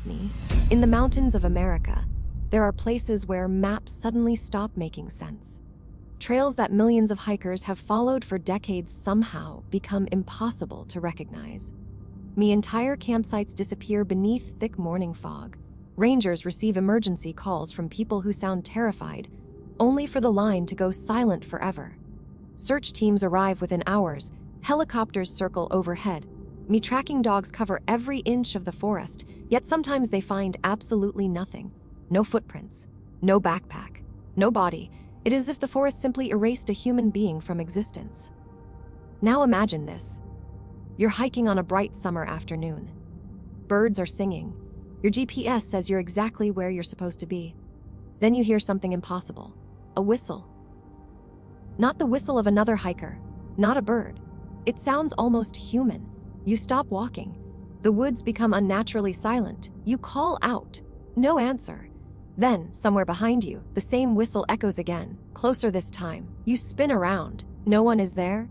me. In the mountains of America, there are places where maps suddenly stop making sense. Trails that millions of hikers have followed for decades somehow become impossible to recognize. Entire campsites disappear beneath thick morning fog. Rangers receive emergency calls from people who sound terrified, only for the line to go silent forever. Search teams arrive within hours, helicopters circle overhead. Tracking dogs cover every inch of the forest, yet sometimes they find absolutely nothing. No footprints, no backpack, no body. It is as if the forest simply erased a human being from existence. Now imagine this. You're hiking on a bright summer afternoon. Birds are singing. Your GPS says you're exactly where you're supposed to be. Then you hear something impossible. A whistle. Not the whistle of another hiker, not a bird. It sounds almost human. You stop walking. The woods become unnaturally silent. You call out. No answer. Then, somewhere behind you, the same whistle echoes again, closer this time. You spin around. No one is there,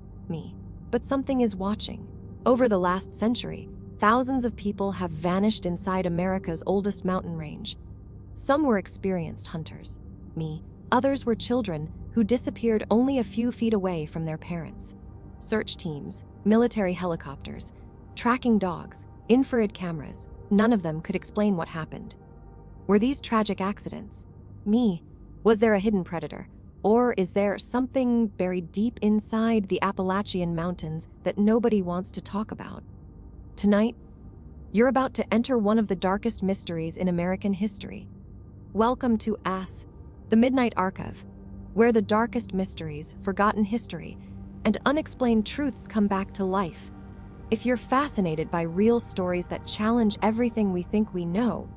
but something is watching. Over the last century, thousands of people have vanished inside America's oldest mountain range. Some were experienced hunters, others were children who disappeared only a few feet away from their parents. Search teams, military helicopters, tracking dogs, infrared cameras, none of them could explain what happened. Were these tragic accidents? Was there a hidden predator? Or is there something buried deep inside the Appalachian Mountains that nobody wants to talk about? Tonight, you're about to enter one of the darkest mysteries in American history. Welcome to the Midnight Archive, where the darkest mysteries, forgotten history, and unexplained truths come back to life. If you're fascinated by real stories that challenge everything we think we know,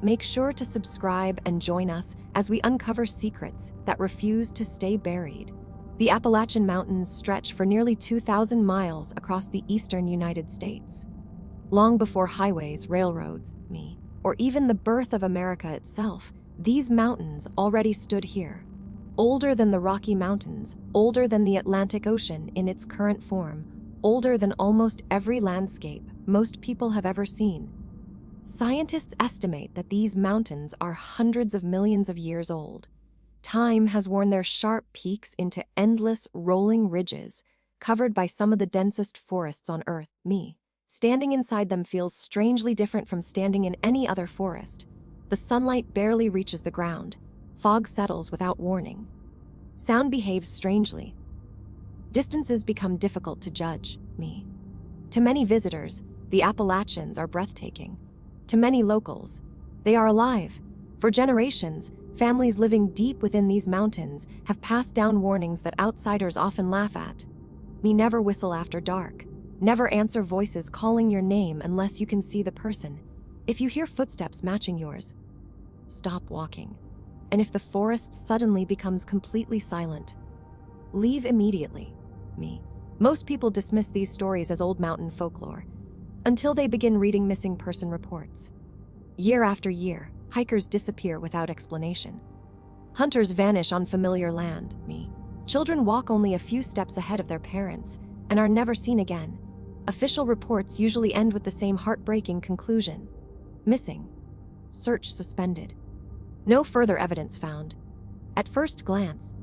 make sure to subscribe and join us as we uncover secrets that refuse to stay buried. The Appalachian Mountains stretch for nearly 2,000 miles across the eastern United States. Long before highways, railroads, or even the birth of America itself, these mountains already stood here. Older than the Rocky Mountains, older than the Atlantic Ocean in its current form, older than almost every landscape most people have ever seen. Scientists estimate that these mountains are hundreds of millions of years old. Time has worn their sharp peaks into endless rolling ridges, covered by some of the densest forests on Earth. Standing inside them feels strangely different from standing in any other forest. The sunlight barely reaches the ground. Fog settles without warning. Sound behaves strangely. Distances become difficult to judge. To many visitors, the Appalachians are breathtaking. To many locals, they are alive. For generations, families living deep within these mountains have passed down warnings that outsiders often laugh at. Never whistle after dark. Never answer voices calling your name unless you can see the person. If you hear footsteps matching yours, stop walking. And if the forest suddenly becomes completely silent, leave immediately. Most people dismiss these stories as old mountain folklore, until they begin reading missing person reports. Year after year, hikers disappear without explanation. Hunters vanish on familiar land. Children walk only a few steps ahead of their parents and are never seen again. Official reports usually end with the same heartbreaking conclusion: missing. Search suspended. No further evidence found. At first glance,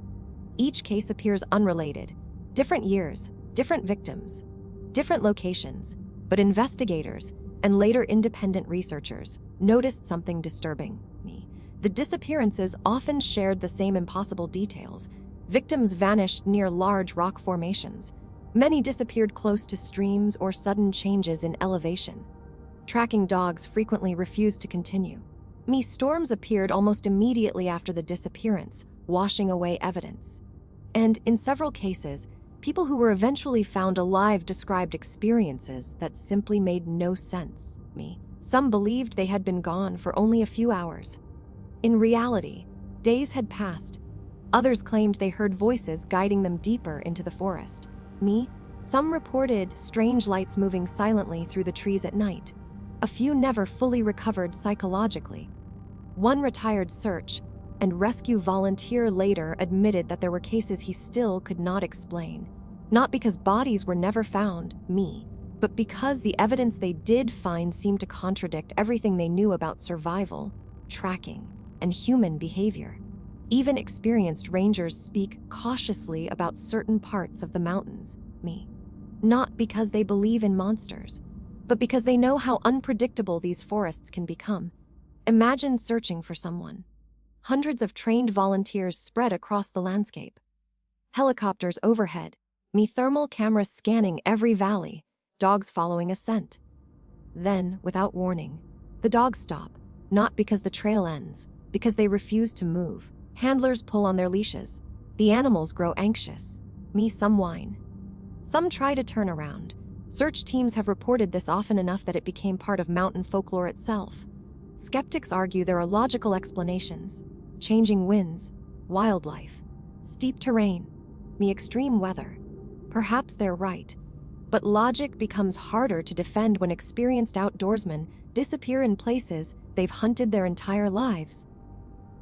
each case appears unrelated. Different years, different victims, different locations. But investigators, and later independent researchers, noticed something disturbing. The disappearances often shared the same impossible details. Victims vanished near large rock formations. Many disappeared close to streams or sudden changes in elevation. Tracking dogs frequently refused to continue. Storms appeared almost immediately after the disappearance, washing away evidence. And in several cases, people who were eventually found alive described experiences that simply made no sense. Some believed they had been gone for only a few hours. In reality, days had passed. Others claimed they heard voices guiding them deeper into the forest. Some reported strange lights moving silently through the trees at night. A few never fully recovered psychologically. One retired search and rescue volunteer later admitted that there were cases he still could not explain. Not because bodies were never found, but because the evidence they did find seemed to contradict everything they knew about survival, tracking, and human behavior. Even experienced rangers speak cautiously about certain parts of the mountains, not because they believe in monsters, but because they know how unpredictable these forests can become. Imagine searching for someone. Hundreds of trained volunteers spread across the landscape. Helicopters overhead, thermal cameras scanning every valley, dogs following a scent. Then, without warning, the dogs stop, not because the trail ends, because they refuse to move. Handlers pull on their leashes. The animals grow anxious. Some whine. Some try to turn around. Search teams have reported this often enough that it became part of mountain folklore itself. Skeptics argue there are logical explanations: changing winds, wildlife, steep terrain, extreme weather. Perhaps they're right, but logic becomes harder to defend when experienced outdoorsmen disappear in places they've hunted their entire lives.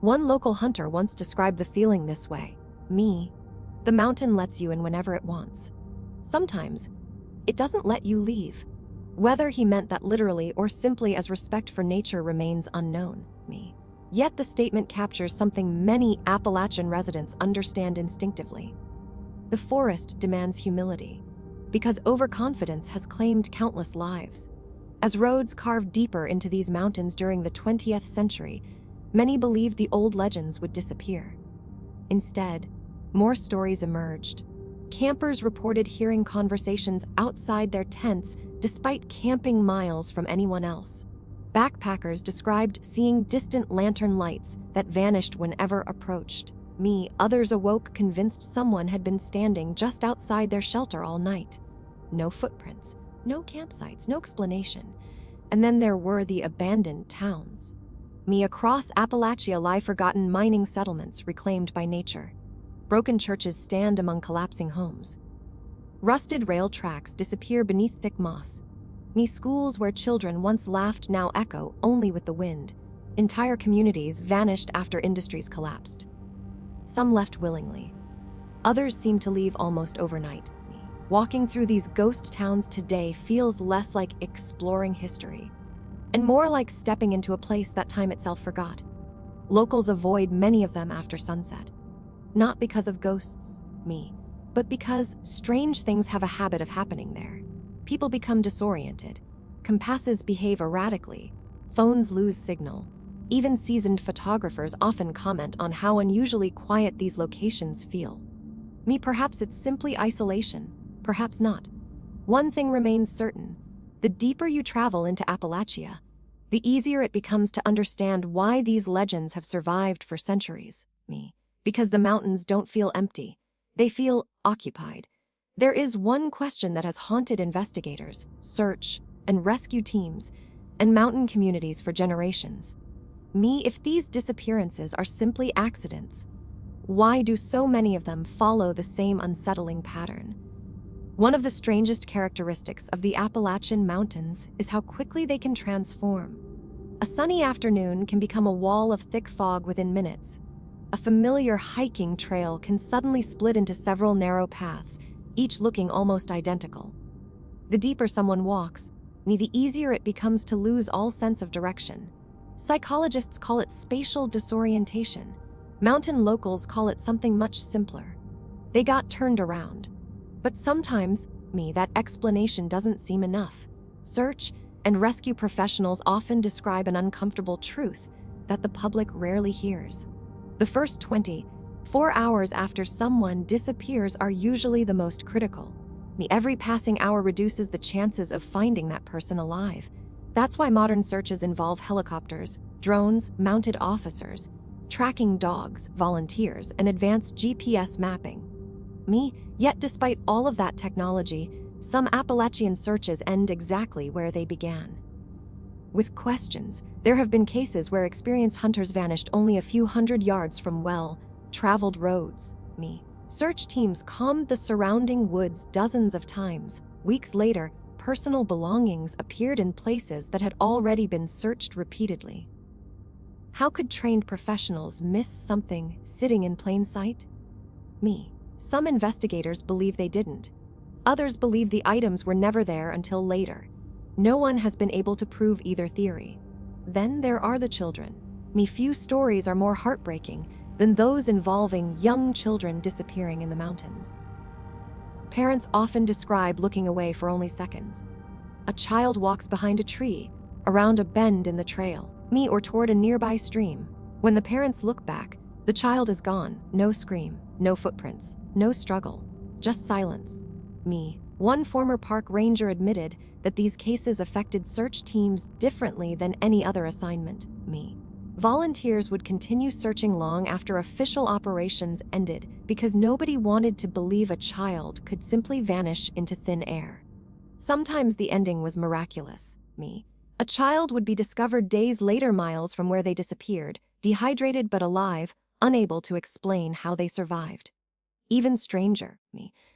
One local hunter once described the feeling this way: the mountain lets you in whenever it wants. Sometimes, it doesn't let you leave. Whether he meant that literally or simply as respect for nature remains unknown. Yet the statement captures something many Appalachian residents understand instinctively. The forest demands humility, because overconfidence has claimed countless lives. As roads carved deeper into these mountains during the 20th century, many believed the old legends would disappear. Instead, more stories emerged. Campers reported hearing conversations outside their tents despite camping miles from anyone else. Backpackers described seeing distant lantern lights that vanished whenever approached. Others awoke convinced someone had been standing just outside their shelter all night. No footprints, no campsites, no explanation. And then there were the abandoned towns. Across Appalachia lie forgotten mining settlements reclaimed by nature. Broken churches stand among collapsing homes. Rusted rail tracks disappear beneath thick moss. Schools where children once laughed now echo only with the wind. Entire communities vanished after industries collapsed. Some left willingly. Others seem to leave almost overnight. Walking through these ghost towns today feels less like exploring history, and more like stepping into a place that time itself forgot. Locals avoid many of them after sunset. Not because of ghosts, but because strange things have a habit of happening there. People become disoriented. Compasses behave erratically. Phones lose signal. Even seasoned photographers often comment on how unusually quiet these locations feel. Perhaps it's simply isolation. Perhaps not. One thing remains certain. The deeper you travel into Appalachia, the easier it becomes to understand why these legends have survived for centuries. Because the mountains don't feel empty. They feel occupied. There is one question that has haunted investigators, search and rescue teams, and mountain communities for generations. If these disappearances are simply accidents, why do so many of them follow the same unsettling pattern? One of the strangest characteristics of the Appalachian Mountains is how quickly they can transform. A sunny afternoon can become a wall of thick fog within minutes. A familiar hiking trail can suddenly split into several narrow paths, each looking almost identical. The deeper someone walks, the easier it becomes to lose all sense of direction. Psychologists call it spatial disorientation. Mountain locals call it something much simpler. They got turned around. But sometimes, that explanation doesn't seem enough. Search and rescue professionals often describe an uncomfortable truth that the public rarely hears. The first 24 hours after someone disappears are usually the most critical. Every passing hour reduces the chances of finding that person alive. That's why modern searches involve helicopters, drones, mounted officers, tracking dogs, volunteers, and advanced GPS mapping. Yet despite all of that technology, some Appalachian searches end exactly where they began. With questions, there have been cases where experienced hunters vanished only a few hundred yards from well-traveled roads. Search teams combed the surrounding woods dozens of times. Weeks later, personal belongings appeared in places that had already been searched repeatedly. How could trained professionals miss something sitting in plain sight? Some investigators believe they didn't. Others believe the items were never there until later. No one has been able to prove either theory. Then there are the children. Few stories are more heartbreaking than those involving young children disappearing in the mountains. Parents often describe looking away for only seconds. A child walks behind a tree, around a bend in the trail, or toward a nearby stream. When the parents look back, the child is gone. No scream, no footprints, no struggle, just silence. One former park ranger admitted that these cases affected search teams differently than any other assignment. Volunteers would continue searching long after official operations ended because nobody wanted to believe a child could simply vanish into thin air. Sometimes the ending was miraculous. A child would be discovered days later, miles from where they disappeared, dehydrated but alive, unable to explain how they survived. Even stranger,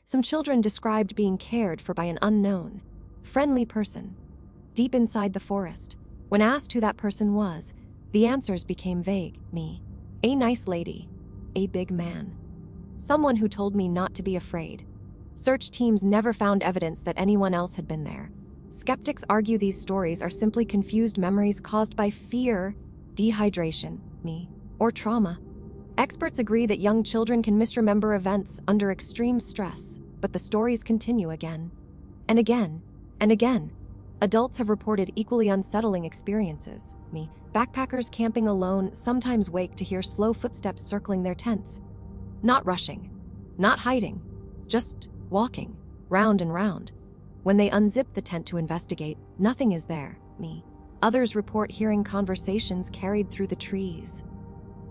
some children described being cared for by an unknown, friendly person. Deep inside the forest, when asked who that person was, the answers became vague. A nice lady, a big man, someone who told me not to be afraid. Search teams never found evidence that anyone else had been there. Skeptics argue these stories are simply confused memories caused by fear, dehydration, or trauma. Experts agree that young children can misremember events under extreme stress, but the stories continue again and again and again. Adults have reported equally unsettling experiences. Backpackers camping alone sometimes wake to hear slow footsteps circling their tents. Not rushing, not hiding, just walking, round and round. When they unzip the tent to investigate, nothing is there. Others report hearing conversations carried through the trees.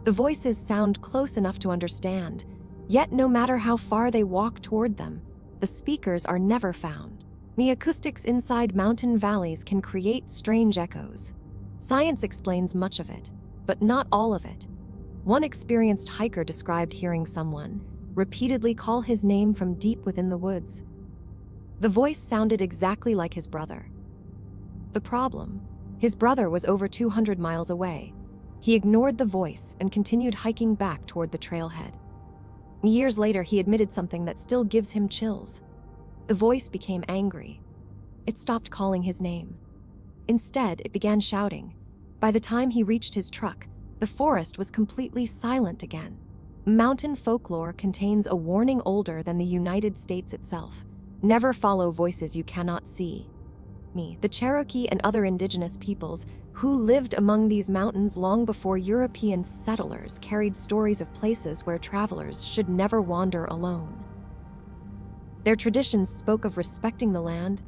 The voices sound close enough to understand, yet no matter how far they walk toward them, the speakers are never found. Acoustics inside mountain valleys can create strange echoes. Science explains much of it, but not all of it. One experienced hiker described hearing someone repeatedly call his name from deep within the woods. The voice sounded exactly like his brother. The problem: his brother was over 200 miles away. He ignored the voice and continued hiking back toward the trailhead. Years later, he admitted something that still gives him chills. The voice became angry. It stopped calling his name. Instead, it began shouting. By the time he reached his truck, the forest was completely silent again. Mountain folklore contains a warning older than the United States itself. Never follow voices you cannot see. The Cherokee and other indigenous peoples who lived among these mountains long before European settlers carried stories of places where travelers should never wander alone. Their traditions spoke of respecting the land,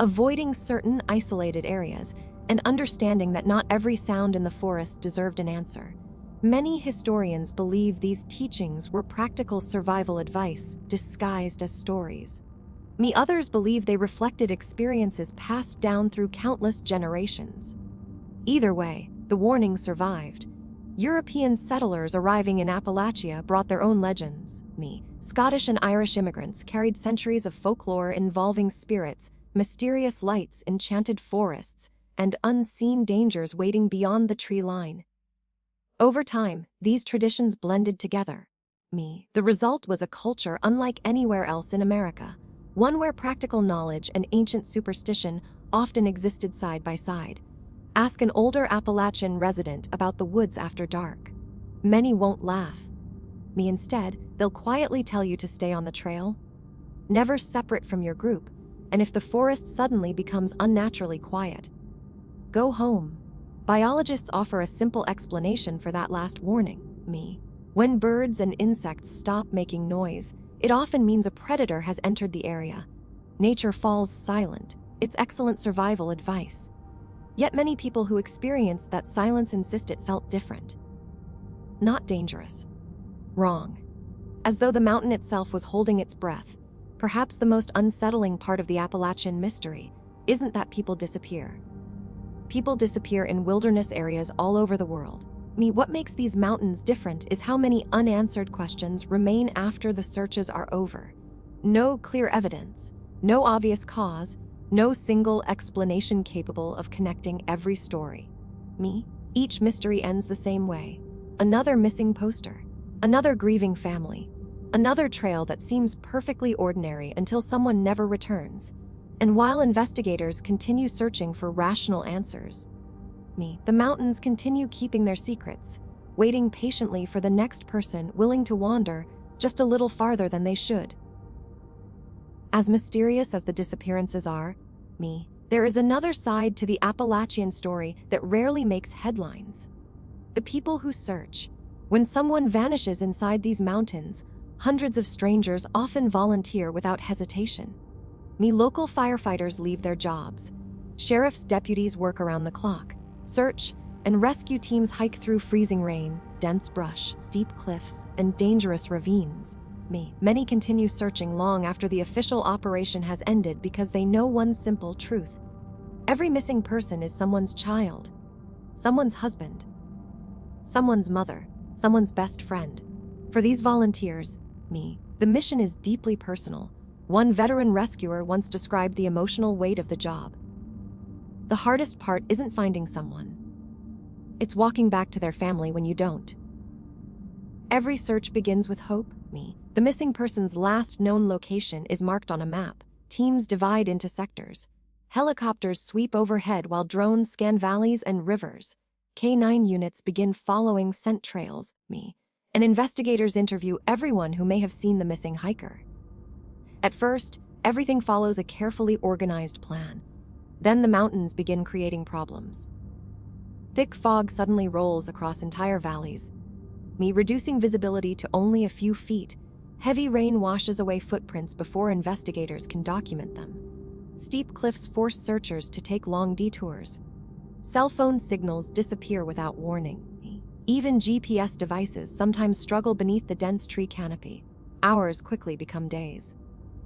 avoiding certain isolated areas, and understanding that not every sound in the forest deserved an answer. Many historians believe these teachings were practical survival advice disguised as stories. Others believe they reflected experiences passed down through countless generations. Either way, the warning survived. European settlers arriving in Appalachia brought their own legends. Scottish and Irish immigrants carried centuries of folklore involving spirits, mysterious lights, enchanted forests, and unseen dangers waiting beyond the tree line. Over time, these traditions blended together. The result was a culture unlike anywhere else in America, one where practical knowledge and ancient superstition often existed side by side. Ask an older Appalachian resident about the woods after dark. Many won't laugh. Instead, they'll quietly tell you to stay on the trail, never separate from your group, and if the forest suddenly becomes unnaturally quiet, go home. Biologists offer a simple explanation for that last warning. When birds and insects stop making noise, it often means a predator has entered the area. Nature falls silent. It's excellent survival advice. Yet many people who experienced that silence insist it felt different. Not dangerous. Wrong. As though the mountain itself was holding its breath. Perhaps the most unsettling part of the Appalachian mystery isn't that people disappear. People disappear in wilderness areas all over the world. What makes these mountains different is how many unanswered questions remain after the searches are over. No clear evidence, no obvious cause, no single explanation capable of connecting every story. Each mystery ends the same way. Another missing poster, another grieving family, Another trail that seems perfectly ordinary until someone never returns. And while investigators continue searching for rational answers, the mountains continue keeping their secrets, waiting patiently for the next person willing to wander just a little farther than they should. As mysterious as the disappearances are, there is another side to the Appalachian story that rarely makes headlines. The people who search. When someone vanishes inside these mountains, hundreds of strangers often volunteer without hesitation. Local firefighters leave their jobs. Sheriff's deputies work around the clock. Search and rescue teams hike through freezing rain, dense brush, steep cliffs, and dangerous ravines. Many continue searching long after the official operation has ended because they know one simple truth. Every missing person is someone's child, someone's husband, someone's mother, someone's best friend. For these volunteers, the mission is deeply personal. One veteran rescuer once described the emotional weight of the job. The hardest part isn't finding someone. It's walking back to their family when you don't. Every search begins with hope. The missing person's last known location is marked on a map. Teams divide into sectors. Helicopters sweep overhead while drones scan valleys and rivers. K-9 units begin following scent trails, and investigators interview everyone who may have seen the missing hiker. At first, everything follows a carefully organized plan. Then the mountains begin creating problems. Thick fog suddenly rolls across entire valleys, reducing visibility to only a few feet. Heavy rain washes away footprints before investigators can document them. Steep cliffs force searchers to take long detours. Cell phone signals disappear without warning. Even GPS devices sometimes struggle beneath the dense tree canopy. Hours quickly become days.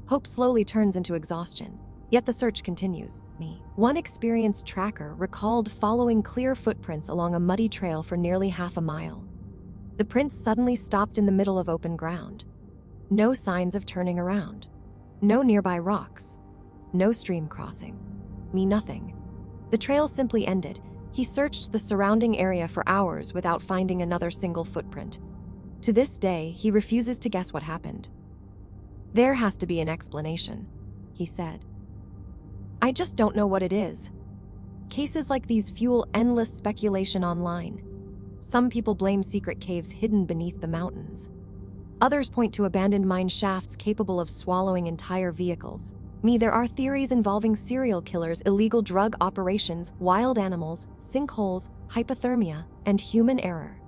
Hope slowly turns into exhaustion, yet the search continues. One experienced tracker recalled following clear footprints along a muddy trail for nearly half a mile. The prints suddenly stopped in the middle of open ground. No signs of turning around. No nearby rocks. No stream crossing. Nothing. The trail simply ended. He searched the surrounding area for hours without finding another single footprint. To this day, he refuses to guess what happened. "There has to be an explanation," he said. "I just don't know what it is." Cases like these fuel endless speculation online. Some people blame secret caves hidden beneath the mountains. Others point to abandoned mine shafts capable of swallowing entire vehicles. There are theories involving serial killers, illegal drug operations, wild animals, sinkholes, hypothermia, and human error.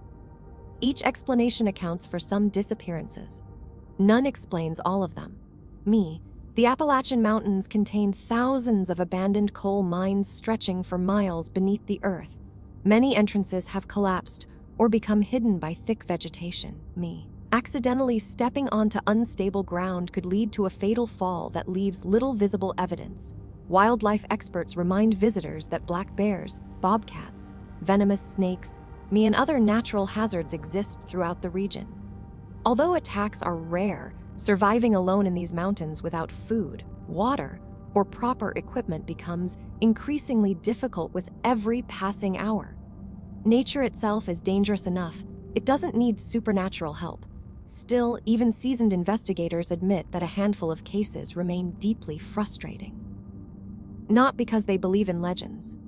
Each explanation accounts for some disappearances. None explains all of them. The Appalachian Mountains contain thousands of abandoned coal mines stretching for miles beneath the earth. Many entrances have collapsed or become hidden by thick vegetation. Accidentally stepping onto unstable ground could lead to a fatal fall that leaves little visible evidence. Wildlife experts remind visitors that black bears, bobcats, venomous snakes, and other natural hazards exist throughout the region. Although attacks are rare, surviving alone in these mountains without food, water, or proper equipment becomes increasingly difficult with every passing hour. Nature itself is dangerous enough. It doesn't need supernatural help. Still, even seasoned investigators admit that a handful of cases remain deeply frustrating. Not because they believe in legends,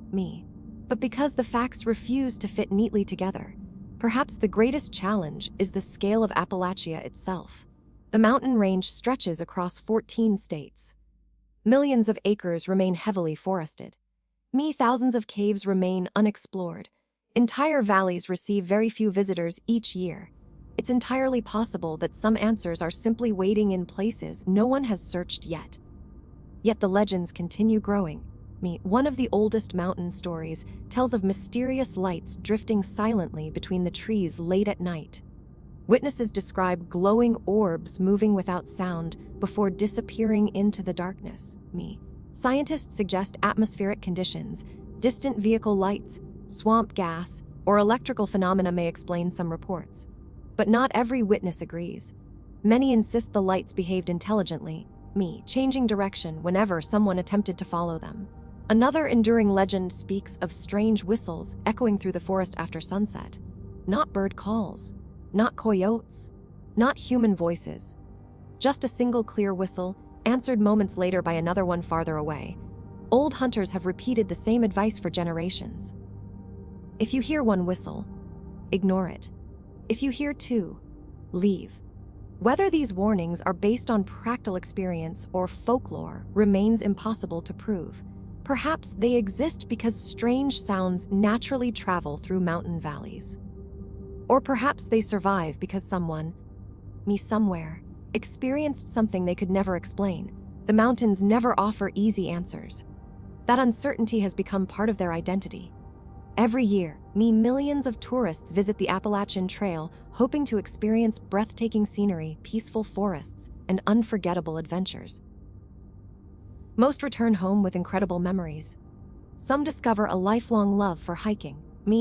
but because the facts refuse to fit neatly together. Perhaps the greatest challenge is the scale of Appalachia itself. The mountain range stretches across 14 states. Millions of acres remain heavily forested. Thousands of caves remain unexplored. Entire valleys receive very few visitors each year. It's entirely possible that some answers are simply waiting in places no one has searched yet. Yet the legends continue growing. One of the oldest mountain stories tells of mysterious lights drifting silently between the trees late at night. Witnesses describe glowing orbs moving without sound before disappearing into the darkness. Scientists suggest atmospheric conditions, distant vehicle lights, swamp gas, or electrical phenomena may explain some reports. But not every witness agrees. Many insist the lights behaved intelligently, changing direction whenever someone attempted to follow them. Another enduring legend speaks of strange whistles echoing through the forest after sunset. Not bird calls, not coyotes, not human voices, Just a single clear whistle, answered moments later by another one farther away. Old hunters have repeated the same advice for generations. If you hear one whistle, ignore it. If you hear two, leave. Whether these warnings are based on practical experience or folklore remains impossible to prove. Perhaps they exist because strange sounds naturally travel through mountain valleys. Or perhaps they survive because someone, somewhere, experienced something they could never explain. The mountains never offer easy answers. That uncertainty has become part of their identity. Every year, millions of tourists visit the Appalachian Trail, hoping to experience breathtaking scenery, peaceful forests, and unforgettable adventures. Most return home with incredible memories. Some discover a lifelong love for hiking.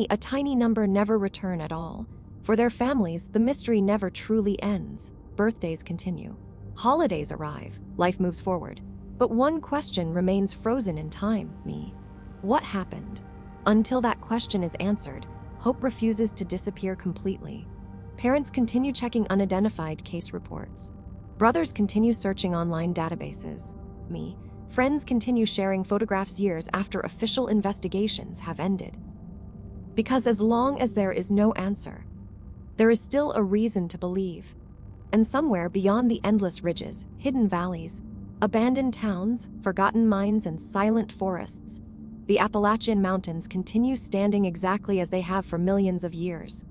A tiny number never return at all. For their families, the mystery never truly ends. Birthdays continue. Holidays arrive. Life moves forward. But one question remains frozen in time. What happened? Until that question is answered, hope refuses to disappear completely. Parents continue checking unidentified case reports. Brothers continue searching online databases. Friends continue sharing photographs years after official investigations have ended. Because as long as there is no answer, there is still a reason to believe. And somewhere beyond the endless ridges, hidden valleys, abandoned towns, forgotten mines, and silent forests, the Appalachian Mountains continue standing exactly as they have for millions of years.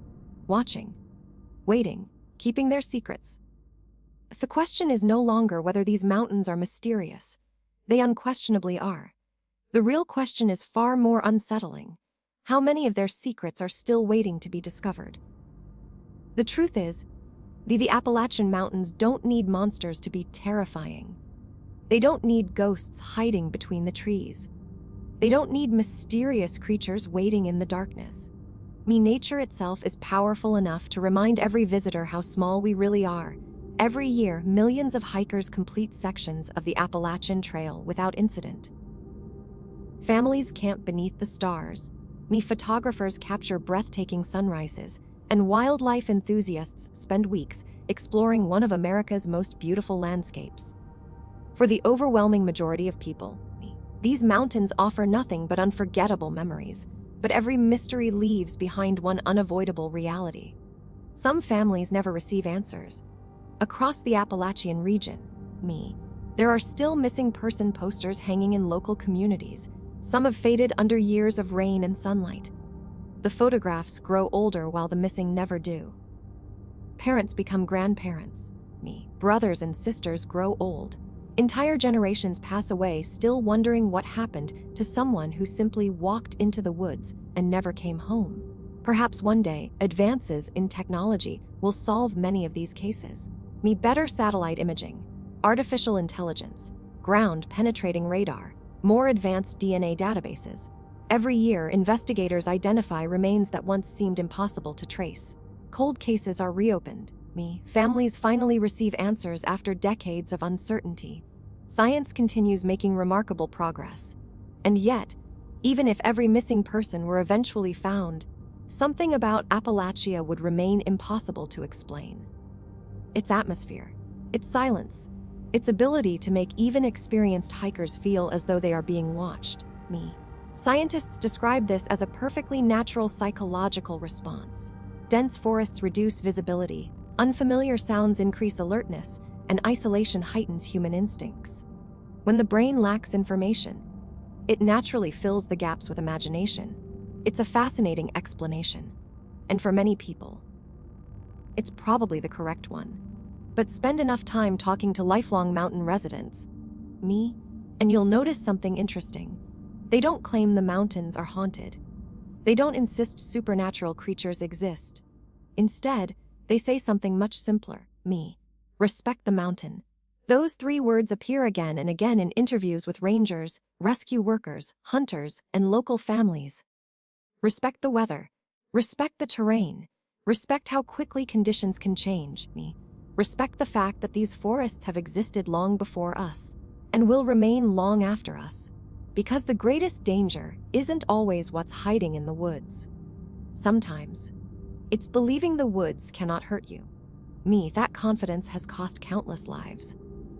Watching, waiting, keeping their secrets. The question is no longer whether these mountains are mysterious. They unquestionably are. The real question is far more unsettling. How many of their secrets are still waiting to be discovered? The truth is, the Appalachian Mountains don't need monsters to be terrifying. They don't need ghosts hiding between the trees. They don't need mysterious creatures waiting in the darkness. Nature itself is powerful enough to remind every visitor how small we really are. Every year, millions of hikers complete sections of the Appalachian Trail without incident. Families camp beneath the stars. Photographers capture breathtaking sunrises, and wildlife enthusiasts spend weeks exploring one of America's most beautiful landscapes. For the overwhelming majority of people, these mountains offer nothing but unforgettable memories, but every mystery leaves behind one unavoidable reality. Some families never receive answers. Across the Appalachian region, there are still missing person posters hanging in local communities. Some have faded under years of rain and sunlight. The photographs grow older while the missing never do. Parents become grandparents. Brothers and sisters grow old. Entire generations pass away still wondering what happened to someone who simply walked into the woods and never came home. Perhaps one day, advances in technology will solve many of these cases. Better satellite imaging, artificial intelligence, ground-penetrating radar, more advanced DNA databases. Every year, investigators identify remains that once seemed impossible to trace. Cold cases are reopened. Families finally receive answers after decades of uncertainty. Science continues making remarkable progress. And yet, even if every missing person were eventually found, something about Appalachia would remain impossible to explain. Its atmosphere, its silence, its ability to make even experienced hikers feel as though they are being watched. Scientists describe this as a perfectly natural psychological response. Dense forests reduce visibility, unfamiliar sounds increase alertness, and isolation heightens human instincts. When the brain lacks information, it naturally fills the gaps with imagination. It's a fascinating explanation, and for many people, it's probably the correct one. But spend enough time talking to lifelong mountain residents, and you'll notice something interesting. They don't claim the mountains are haunted. They don't insist supernatural creatures exist. Instead, they say something much simpler. Respect the mountain. Those 3 words appear again and again in interviews with rangers, rescue workers, hunters, and local families. Respect the weather. Respect the terrain. Respect how quickly conditions can change. Respect the fact that these forests have existed long before us and will remain long after us. Because the greatest danger isn't always what's hiding in the woods. Sometimes, it's believing the woods cannot hurt you. That confidence has cost countless lives.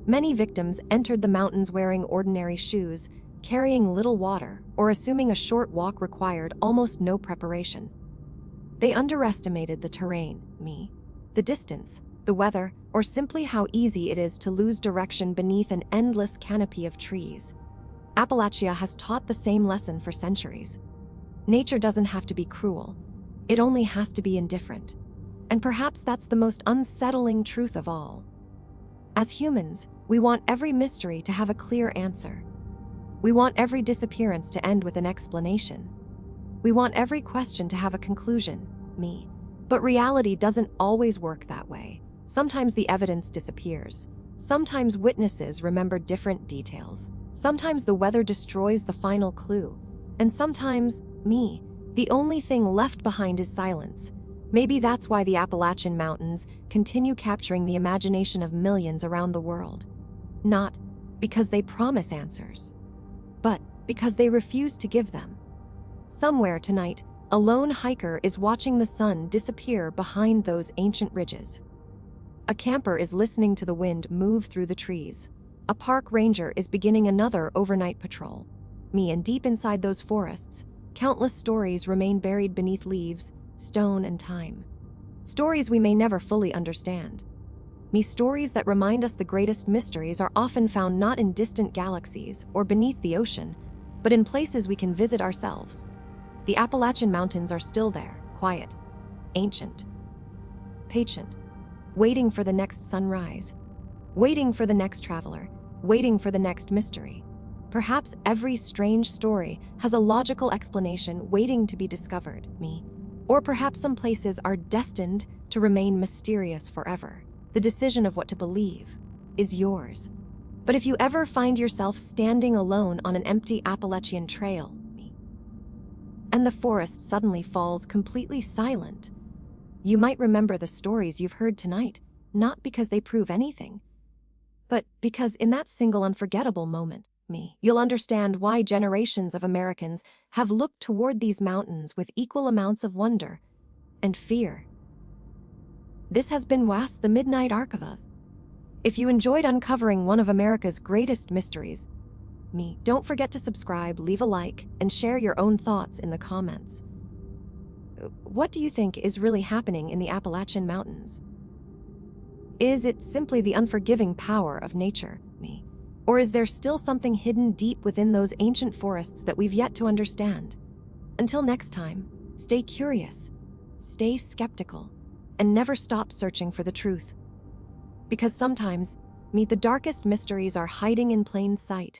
Many victims entered the mountains wearing ordinary shoes, carrying little water, or assuming a short walk required almost no preparation. They underestimated the terrain, the distance, the weather, or simply how easy it is to lose direction beneath an endless canopy of trees. Appalachia has taught the same lesson for centuries. Nature doesn't have to be cruel. It only has to be indifferent. And perhaps that's the most unsettling truth of all. As humans, we want every mystery to have a clear answer. We want every disappearance to end with an explanation. We want every question to have a conclusion, But reality doesn't always work that way. Sometimes the evidence disappears. Sometimes witnesses remember different details. Sometimes the weather destroys the final clue. And sometimes, the only thing left behind is silence. Maybe that's why the Appalachian Mountains continue capturing the imagination of millions around the world. Not because they promise answers, but because they refuse to give them. Somewhere tonight, a lone hiker is watching the sun disappear behind those ancient ridges. A camper is listening to the wind move through the trees. A park ranger is beginning another overnight patrol. And deep inside those forests, countless stories remain buried beneath leaves, stone, and time. Stories we may never fully understand. Stories that remind us the greatest mysteries are often found not in distant galaxies or beneath the ocean, but in places we can visit ourselves. The Appalachian Mountains are still there, quiet, ancient, patient, waiting for the next sunrise, waiting for the next traveler, waiting for the next mystery. Perhaps every strange story has a logical explanation waiting to be discovered, Or perhaps some places are destined to remain mysterious forever. The decision of what to believe is yours. But if you ever find yourself standing alone on an empty Appalachian trail, and the forest suddenly falls completely silent, you might remember the stories you've heard tonight, not because they prove anything, but because in that single unforgettable moment, you'll understand why generations of Americans have looked toward these mountains with equal amounts of wonder and fear. This has been Was the Midnight Archive. If you enjoyed uncovering one of America's greatest mysteries, don't forget to subscribe, leave a like, and share your own thoughts in the comments. What do you think is really happening in the Appalachian Mountains? Is it simply the unforgiving power of nature, Or is there still something hidden deep within those ancient forests that we've yet to understand? Until next time, stay curious, stay skeptical, and never stop searching for the truth. Because sometimes, the darkest mysteries are hiding in plain sight.